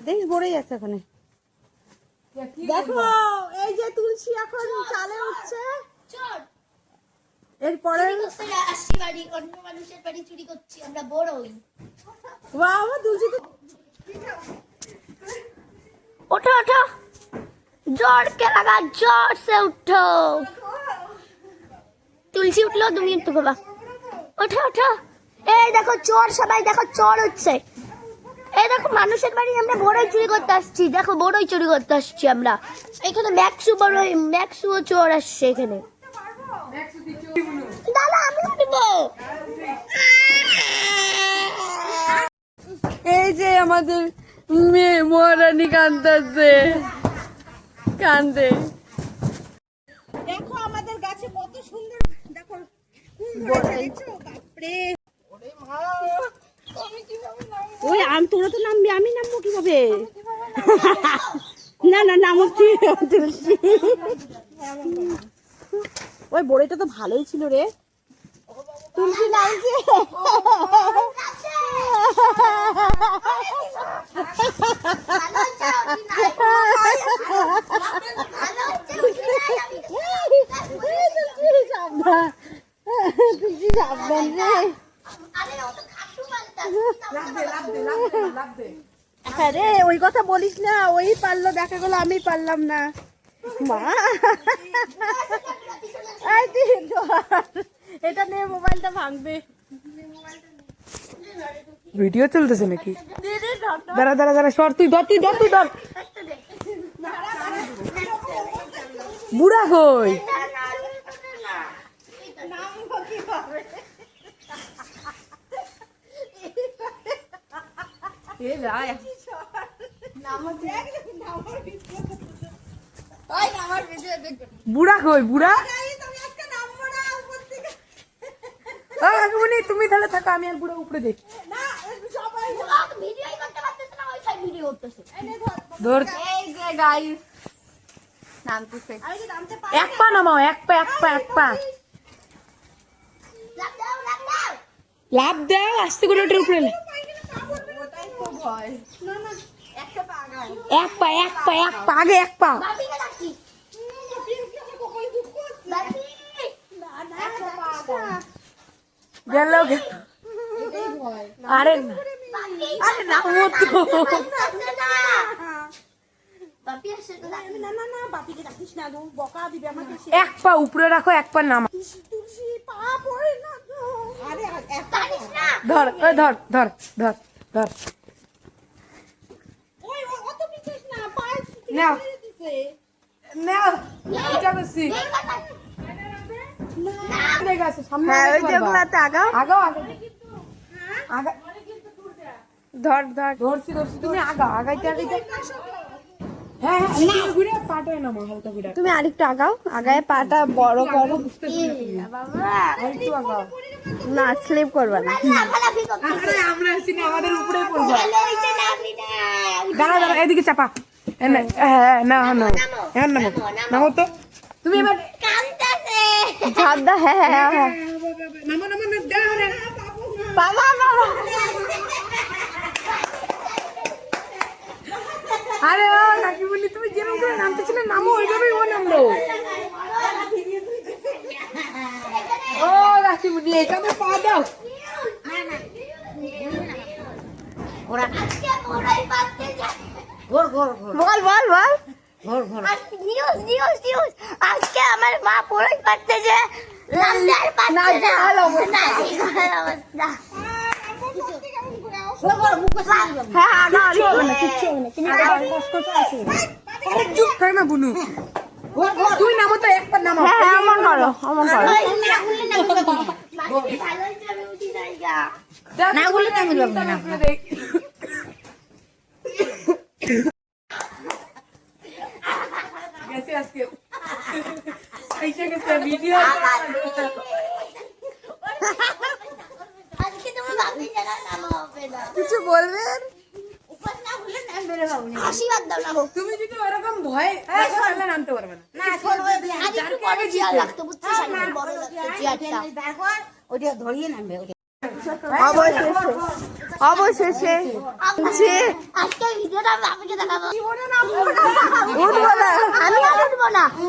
দেখ বড়ই আছে ওখানে। দেখো এই যে তুলসী এখন চালে উঠছে। এরপরে আসছি বাড়ি, অন্য মানুষের বাড়ি চুরি করছি আমরা বড়ই। বাবা তুলসী তো ওঠো ওঠো, जोर के लगा, जोर से उठो। तुलसी उठलो, তুমি একটু বাবা ওঠো ওঠো। এই দেখো চোর, সবাই দেখো চোর হচ্ছে। এই দেখো মানুষের বাড়ি আমরা বড়ই চুরি করতে আসছি। দেখো বড়ই চুরি করতে আসছি আমরা। এখানে ম্যাক্সু চোর আসছে এখানে। দাদা আমি উঠবো। এই যে আমাদের মেয়ে মহারানী কাঁদতেছে, কান্দে। দেখো আমাদের গাছে কত সুন্দর, দেখো ওই তোরা তো নামবি, আমি নামবো কিভাবে? না না নামছি। ওই বড়িটা তো ভালোই ছিল রে। তুলসী নামছে। আরে ওই কথা বলিস না, ওই পারলো, দেখা গেলো আমি পারলাম না। মা এটা নিয়ে মোবাইলটা ভাঙবে। ভিডিও চলতেছে নাকি? দাঁড়া দাঁড়া দাঁড়া, সর, তুই ধর, তুই ধর, তুই ধর। বুড়া কই? বুড়া কই? বুড়া তুমি তাহলে থাকো, আমি আর বুড়া উপরে দেখি। এক পা নামাও, এক পা, এক পা, এক পা। লাভ দেও, আস্তে করে ওটার উপরে। এক পা, এক পা, এক পা, আগে এক পা। গেল। আরে না, আরে না, এক পা উপরে রাখো, এক পা নামা। ধর, ধর, ধর, ধর, ধর। নাও নাও, এটা বেশি। ধর ধর, ধরছি ধরছি, তুমি আগাও, আগাইতে আগাইতে। হ্যাঁ ঘুরে পাটা নামা, হালকা ঘুরে। তুমি আরেকটু আগাও, আগায় পাটা বড় করো। আরেকটু আগাও। না স্লিপ করবে না। আরে আমরা আছি না, আমাদের উপরে পড়বে। দাঁড়া দাঁড়া, এদিকে চাপা। হ্যাঁ না না, হ্যাঁ নামো নামো তো। তুমি এবার ঝাড় দাও। হ্যাঁ হ্যাঁ হ্যাঁ, নামো নামো, দাঁড়া রে বাবা বাবা। আরে ও কাকিমণি, তুমি যেরকম করে নামতেছিলে নামো, ওইভাবেই ও নামলো। ও কাকিমণি, এটা তো পা দাও। বল বল বল। নিউজ আজকে আমার মা বড়ই পারতেছে। তুই নামো তো, এক পা নামো। অমন করো, অমন করো। না বললে তো আমি লাগবে না। গেছে আজকে এইটা গেছে ভিডিও। আজকে তোমার বাকি জানা নাম হবে না। কিছু বলবেন? উপর না হলে নাম বেরে বাবু। আশীর্বাদ দাও না হোক। তুমি যদি ওরকম ভয় তাহলে নামতে পারবে না। না চলবে আর একটু বড় চেয়ার লাগতো, বুঝছিস? বড় লাগতো চেয়ারটা। ওটা ধরিয়ে নামবে। অবশেষে আজকে ভিডিওটা আমি আপনাকে দেখাবো উঠবো না আমি আর উঠবো না